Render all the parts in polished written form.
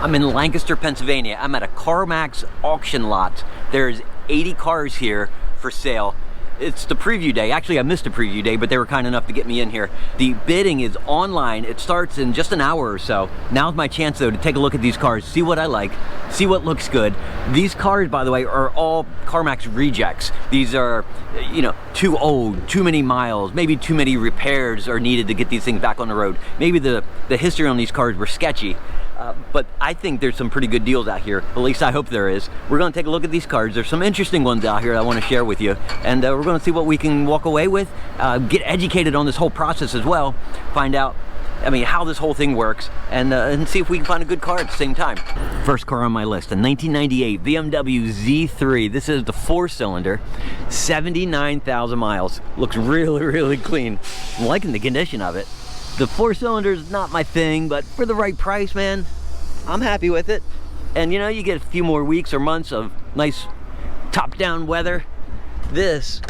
I'm in Lancaster, Pennsylvania. I'm at a CarMax auction lot. There's 80 cars here for sale. It's the preview day. Actually, I missed the preview day, but they were kind enough to get me in here. The bidding is online. It starts in just an hour or so. Now's my chance, though, to take a look at these cars, see what I like, see what looks good. These cars, by the way, are all CarMax rejects. These are, you know, too old, too many miles, maybe too many repairs are needed to get these things back on the road. Maybe the history on these cars were sketchy. But I think there's some pretty good deals out here. At least I hope there is. We're going to take a look at these cars. There's some interesting ones out here I want to share with you. And we're going to see what we can walk away with. Get educated on this whole process as well. Find out, I mean, how this whole thing works. And see if we can find a good car at the same time. First car on my list, a 1998 BMW Z3. This is the 4-cylinder, 79,000 miles. Looks really, really clean. I'm liking the condition of it. The 4-cylinder is not my thing, but for the right price, man, I'm happy with it. And you know, you get a few more weeks or months of nice top-down weather. This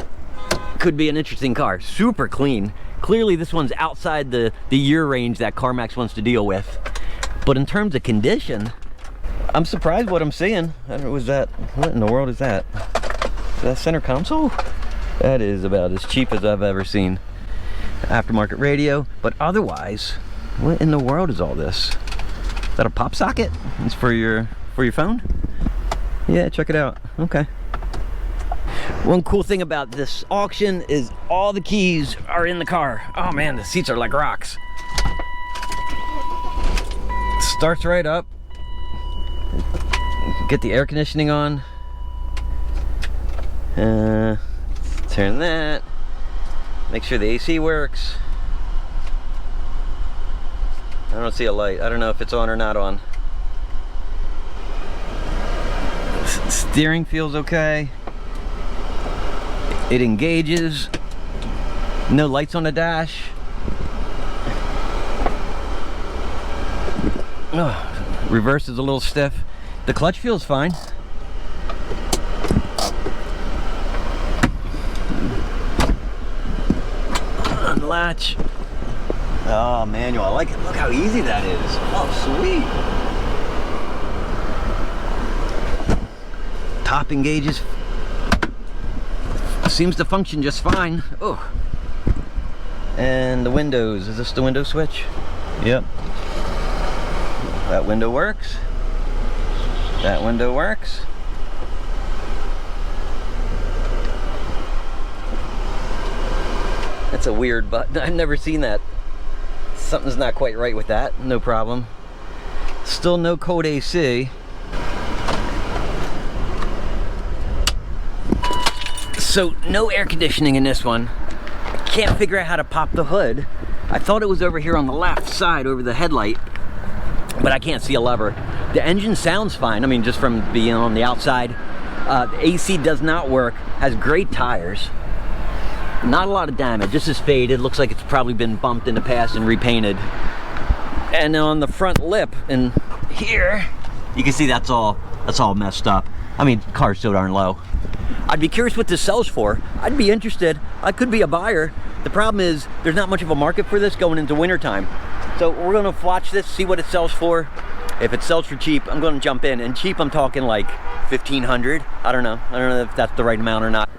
could be an interesting car. Super clean. Clearly this one's outside the year range that CarMax wants to deal with. But in terms of condition, I'm surprised what I'm seeing. I don't know, what in the world is that? Is that center console? That is about as cheap as I've ever seen. Aftermarket radio, but otherwise, what in the world is all this? Is that a pop socket? It's for your phone? Yeah, check it out. Okay. One cool thing about this auction is all the keys are in the car. Oh man, the seats are like rocks. Starts right up. Get the air conditioning on. Turn that. Make sure the AC works. I don't see a light. I don't know if it's on or not on. Steering feels okay. It engages. No lights on the dash. Oh, reverse is a little stiff. The clutch feels fine. Latch. Oh, manual. I like it. Look how easy that is. Oh, sweet. Top engages. Seems to function just fine. Oh. And the windows. Is this the window switch? Yep. That window works. That window works. That's a weird button. I've never seen that. Something's not quite right with that. No problem. Still no cold AC. So no air conditioning in this one. I can't figure out how to pop the hood. I thought it was over here on the left side over the headlight, but I can't see a lever. The engine sounds fine. I mean, just from being on the outside. The AC does not work. Has great tires. Not a lot of damage. This is faded. Looks like it's probably been bumped in the past and repainted. And on the front lip and here, you can see that's all messed up. I mean, car's so darn low. I'd be curious what this sells for. I'd be interested. I could be a buyer. The problem is there's not much of a market for this going into wintertime. So we're gonna watch this, see what it sells for. If it sells for cheap, I'm gonna jump in. And cheap, I'm talking like $1,500. I don't know if that's the right amount or not.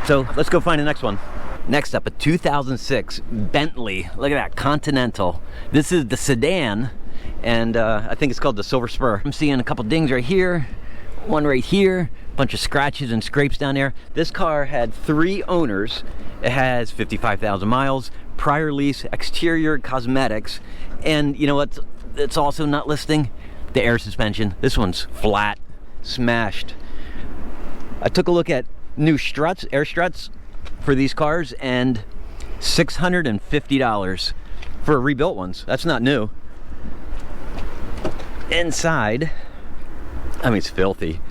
So let's go find the next one. Next up, a 2006 Bentley. Look at that, Continental. This is the sedan, and I think it's called the Silver Spur. I'm seeing a couple dings right here, one right here, a bunch of scratches and scrapes down there. This car had 3 owners. It has 55,000 miles, prior lease, exterior cosmetics, and you know what? It's also not listing the air suspension. This one's flat, smashed. I took a look at new struts, air struts for these cars, and $650 for rebuilt ones. That's not new. Inside, I mean, it's filthy.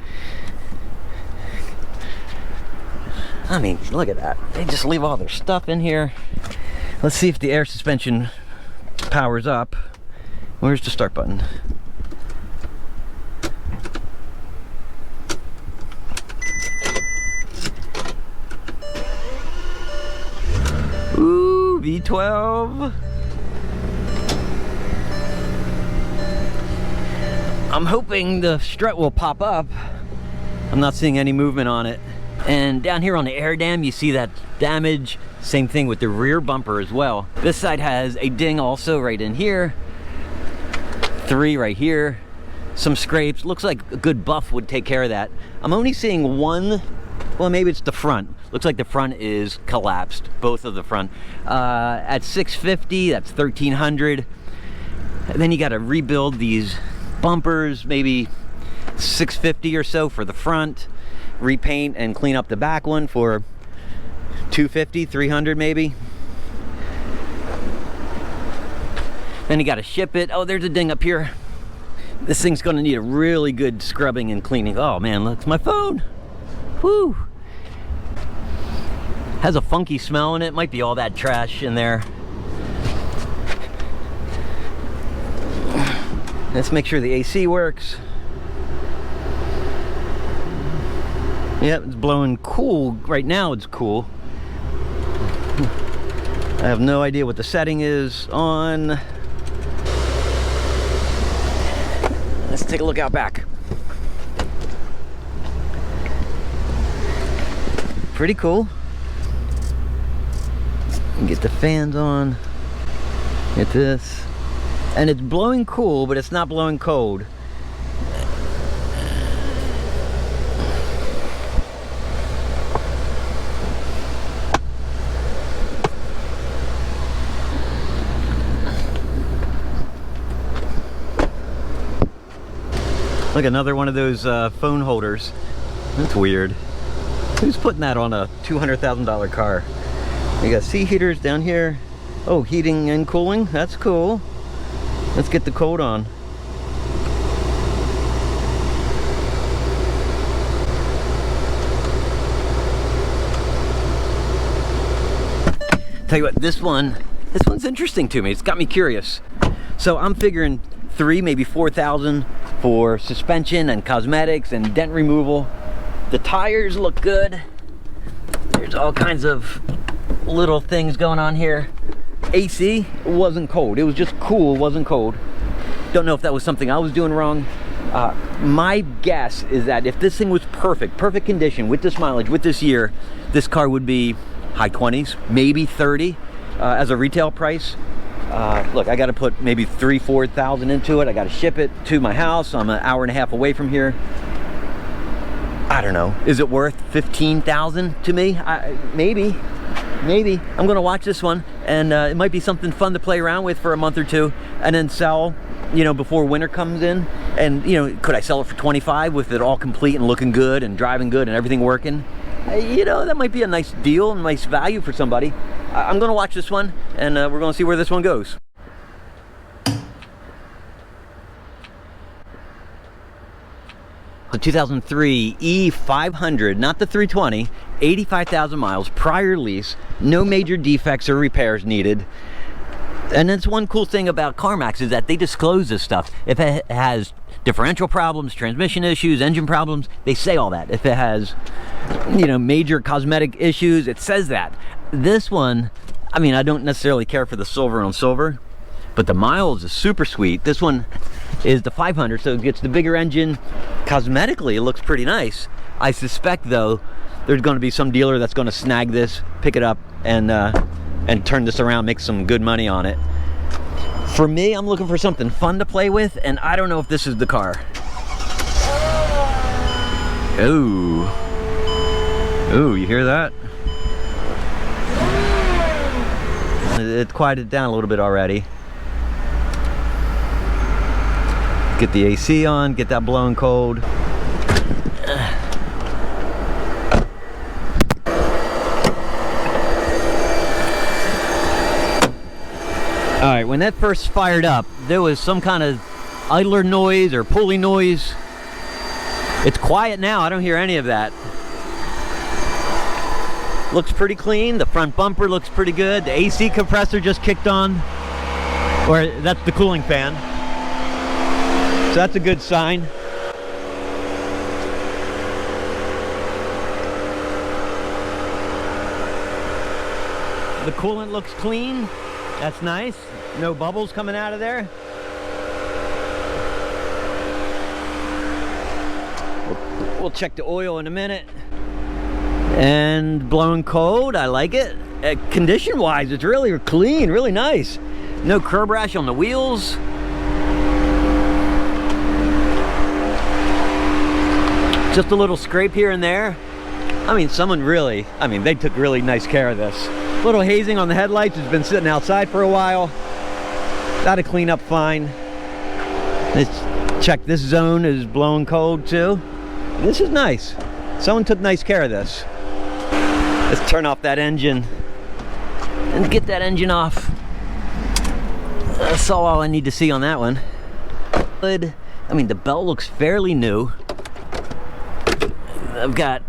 I mean, look at that. They just leave all their stuff in here. Let's see if the air suspension powers up. Where's the start button? V12. I'm hoping the strut will pop up. I'm not seeing any movement on it. And down here on the air dam, you see that damage. Same thing with the rear bumper as well. This side has a ding also right in here. 3 right here. Some scrapes. Looks like a good buff would take care of that. I'm only seeing one. Well, maybe it's the front. Looks like the front is collapsed. Both of the front. At $650, that's $1,300. And then you got to rebuild these bumpers, maybe $650 or so for the front. Repaint and clean up the back one for $250, $300 maybe. Then you got to ship it. Oh, there's a ding up here. This thing's going to need a really good scrubbing and cleaning. Oh man, look, it's my phone. Whew. Has a funky smell in it. Might be all that trash in there. Let's make sure the AC works. Yep, it's blowing cool. Right now it's cool. I have no idea what the setting is on. Let's take a look out back. Pretty cool. Get the fans on. Get this. And it's blowing cool, but it's not blowing cold. Look, another one of those phone holders. That's weird. Who's putting that on a $200,000 car? You got seat heaters down here. Oh, heating and cooling. That's cool. Let's get the coat on. Tell you what, this one's interesting to me. It's got me curious. So I'm figuring 3, maybe 4,000 for suspension and cosmetics and dent removal. The tires look good. There's all kinds of little things going on here. AC wasn't cold. It was just cool, wasn't cold. Don't know if that was something I was doing wrong. My guess is that if this thing was perfect condition with this mileage, with this year, this car would be high 20s, maybe 30 as a retail price. Look, I got to put maybe 3,000–4,000 into it. I got to ship it to my house. I'm an hour and a half away from here. I don't know. Is it worth 15,000 to me? Maybe. I'm gonna watch this one, and it might be something fun to play around with for a month or two, and then sell, you know, before winter comes in. And you know, could I sell it for 25 with it all complete and looking good and driving good and everything working? You know, that might be a nice deal, a nice value for somebody. I'm gonna watch this one, and we're gonna see where this one goes. The 2003 E500, not the 320, 85,000 miles, prior lease, no major defects or repairs needed. And that's one cool thing about CarMax is that they disclose this stuff. If it has differential problems, transmission issues, engine problems, they say all that. If it has, you know, major cosmetic issues, it says that. This one, I mean, I don't necessarily care for the silver on silver, but the miles is super sweet. This one is the 500, so it gets the bigger engine. Cosmetically, it looks pretty nice. I suspect, though, there's going to be some dealer that's going to snag this, pick it up, and turn this around, make some good money on it. For me, I'm looking for something fun to play with, and I don't know if this is the car. Ooh. Ooh, you hear that? It quieted down a little bit already. Get the AC on, get that blowing cold. All right, when that first fired up, there was some kind of idler noise or pulley noise. It's quiet now, I don't hear any of that. Looks pretty clean, the front bumper looks pretty good. The AC compressor just kicked on, or that's the cooling fan. So that's a good sign. The coolant looks clean. That's nice. No bubbles coming out of there. We'll check the oil in a minute. And blowing cold, I like it. Condition wise, it's really clean, really nice. No curb rash on the wheels. Just a little scrape here and there. I mean, they took really nice care of this. Little hazing on the headlights. It's been sitting outside for a while. That'll clean up fine. Let's check this zone is blowing cold too. This is nice. Someone took nice care of this. Let's turn off that engine and get that engine off. That's all I need to see on that one. Good. I mean, the belt looks fairly new. I've got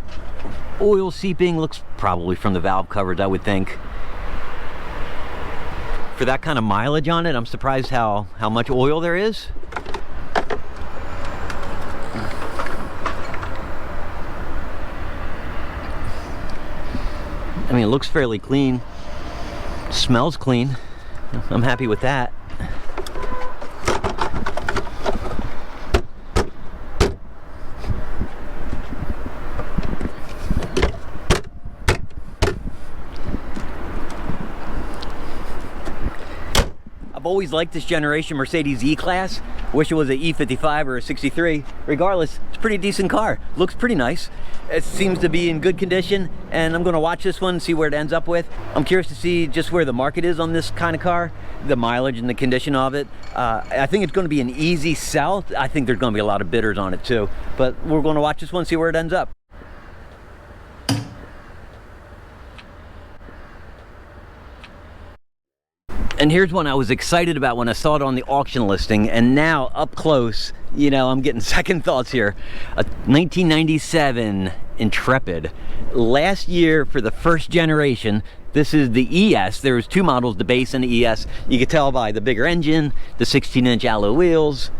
oil seeping, looks probably from the valve covers, I would think. For that kind of mileage on it, I'm surprised how much oil there is. I mean, it looks fairly clean. Smells clean. I'm happy with that. I've always liked this generation Mercedes E-Class. Wish it was an E55 or a 63. Regardless, it's a pretty decent car. Looks pretty nice. It seems to be in good condition, and I'm going to watch this one and see where it ends up with. I'm curious to see just where the market is on this kind of car, the mileage and the condition of it. I think it's going to be an easy sell. I think there's going to be a lot of bidders on it too, but we're going to watch this one and see where it ends up. And here's one I was excited about when I saw it on the auction listing, and now up close, you know, I'm getting second thoughts here. A 1997 Intrepid. Last year, for the first generation, this is the ES. There was two models, the base and the ES. You could tell by the bigger engine, the 16-inch alloy wheels.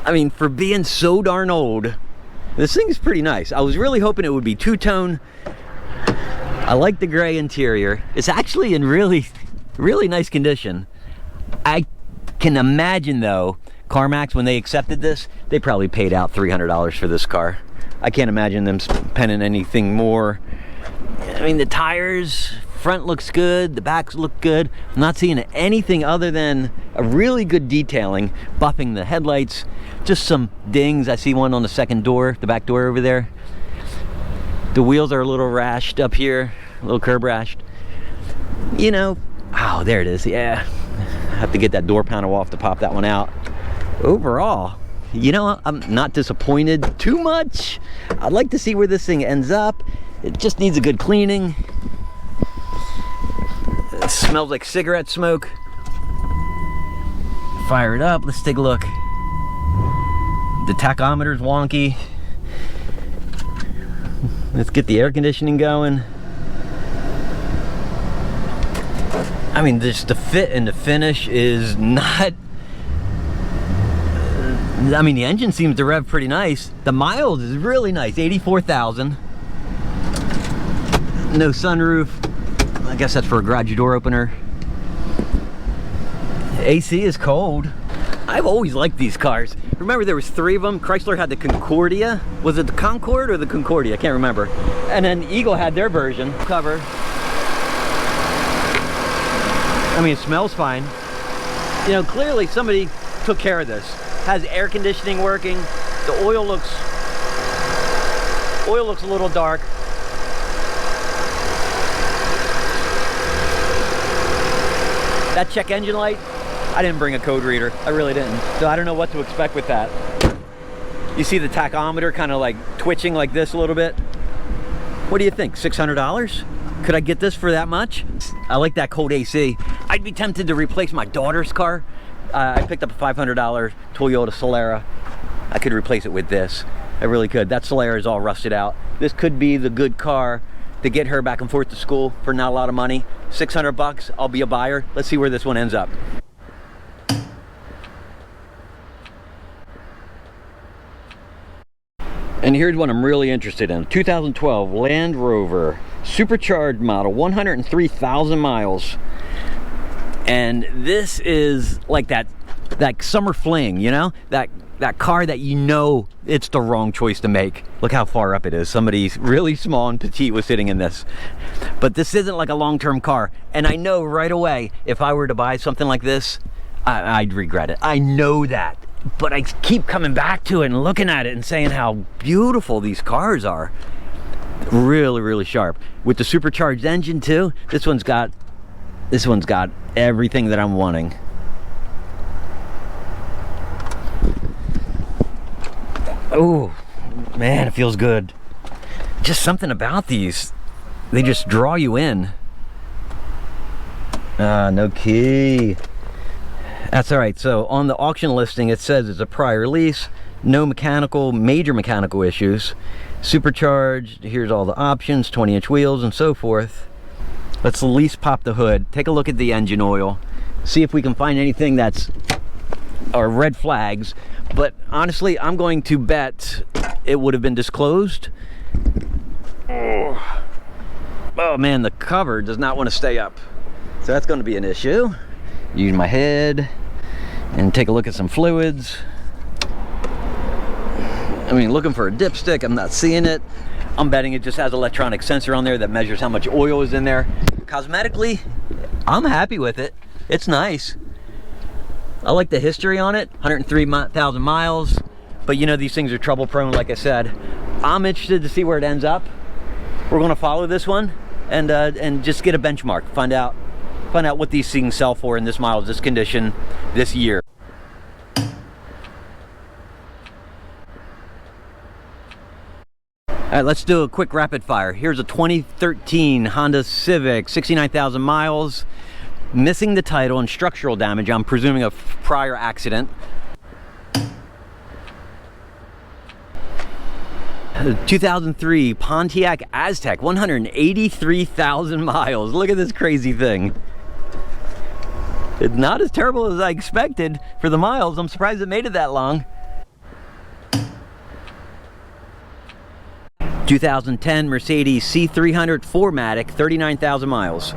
I mean, for being so darn old, this thing is pretty nice. I was really hoping it would be two-tone. I like the gray interior. It's actually in really nice condition. I can imagine though, CarMax, when they accepted this, they probably paid out $300 for this car. I can't imagine them spending anything more. I mean, the tires, front looks good, the backs look good. I'm not seeing anything other than a really good detailing, buffing the headlights, just some dings. I see one on the second door, the back door over there. The wheels are a little rashed up here, a little curb rashed. You know, oh, there it is, yeah. I have to get that door panel off to pop that one out. Overall, you know, I'm not disappointed too much. I'd like to see where this thing ends up. It just needs a good cleaning. It smells like cigarette smoke. Fire it up, let's take a look. The tachometer's wonky. Let's get the air conditioning going. I mean, just the fit and the finish is not... I mean, the engine seems to rev pretty nice. The miles is really nice, 84,000. No sunroof. I guess that's for a garage door opener. AC is cold. I've always liked these cars. Remember, there was three of them. Chrysler had the Concordia. Was it the Concorde or the Concordia? I can't remember. And then Eagle had their version cover. I mean, it smells fine. You know, clearly somebody took care of this. Has air conditioning working. The oil looks a little dark. That check engine light, I didn't bring a code reader. I really didn't. So I don't know what to expect with that. You see the tachometer kind of like twitching like this a little bit. What do you think? $600? Could I get this for that much? I like that cold AC. I'd be tempted to replace my daughter's car. I picked up a $500 Toyota Solara. I could replace it with this. I really could. That Solara is all rusted out. This could be the good car to get her back and forth to school for not a lot of money. 600 bucks, I'll be a buyer. Let's see where this one ends up. And here's what I'm really interested in. 2012 Land Rover. supercharged model, 103,000 miles. And this is like that summer fling, you know? That car that you know it's the wrong choice to make. Look how far up it is. Somebody really small and petite was sitting in this. But this isn't like a long-term car. And I know right away, if I were to buy something like this, I'd regret it. I know that. But I keep coming back to it and looking at it and saying how beautiful these cars are. Really, really sharp. With the supercharged engine too, this one's got everything that I'm wanting. Oh, man, it feels good. Just something about these. They just draw you in. No key. That's all right. So on the auction listing, it says it's a prior lease, no major mechanical issues, supercharged. Here's all the options, 20-inch wheels and so forth. Let's at least pop the hood, take a look at the engine oil, see if we can find anything that's or red flags. But honestly, I'm going to bet it would have been disclosed. Oh man, the cover does not want to stay up, so that's going to be an issue. Use my head and take a look at some fluids. I mean, looking for a dipstick, I'm not seeing it. I'm betting it just has an electronic sensor on there that measures how much oil is in there. Cosmetically, I'm happy with it. It's nice. I like the history on it, 103,000 miles, but you know, these things are trouble prone, like I said. I'm interested to see where it ends up. We're gonna follow this one and just get a benchmark, find out what these things sell for in this miles, this condition, this year. All right, let's do a quick rapid fire. Here's a 2013 Honda Civic, 69,000 miles. Missing the title and structural damage, I'm presuming a prior accident. 2003 Pontiac Aztek, 183,000 miles. Look at this crazy thing. It's not as terrible as I expected for the miles. I'm surprised it made it that long. 2010 Mercedes C300 4MATIC, 39,000 miles.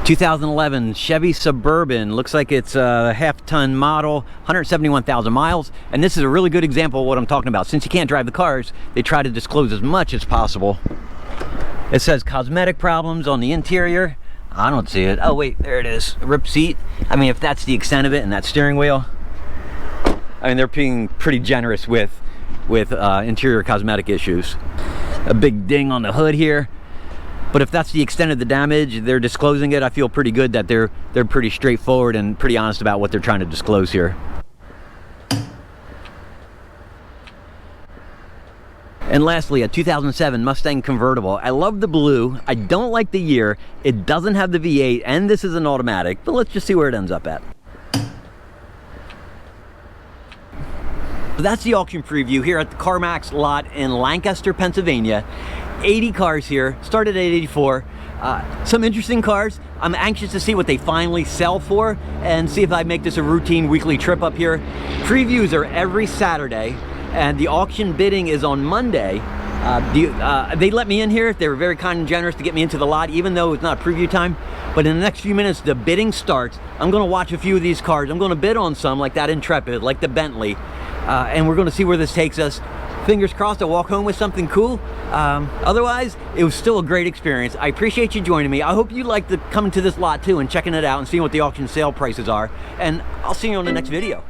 2011 Chevy Suburban, looks like it's a half-ton model, 171,000 miles. And this is a really good example of what I'm talking about. Since you can't drive the cars, they try to disclose as much as possible. It says cosmetic problems on the interior. I don't see it. Oh wait, there it is. Ripped seat. I mean, if that's the extent of it, and that steering wheel, I mean, they're being pretty generous with interior cosmetic issues. A big ding on the hood here. But if that's the extent of the damage, they're disclosing it. I feel pretty good that they're pretty straightforward and pretty honest about what they're trying to disclose here. And lastly, a 2007 Mustang convertible. I love the blue. I don't like the year. It doesn't have the V8, and this is an automatic, but let's just see where it ends up at. So that's the auction preview here at the CarMax lot in Lancaster, Pennsylvania. 80 cars here, started at 84. Some interesting cars. I'm anxious to see what they finally sell for and see if I make this a routine weekly trip up here. Previews are every Saturday, and the auction bidding is on Monday. They let me in here. They were very kind and generous to get me into the lot, even though it's not preview time. But in the next few minutes, the bidding starts. I'm gonna watch a few of these cars. I'm gonna bid on some, like that Intrepid, like the Bentley, and we're gonna see where this takes us. Fingers crossed I'll walk home with something cool. Otherwise, it was still a great experience. I appreciate you joining me. I hope you like coming to this lot too and checking it out and seeing what the auction sale prices are. And I'll see you on the next video.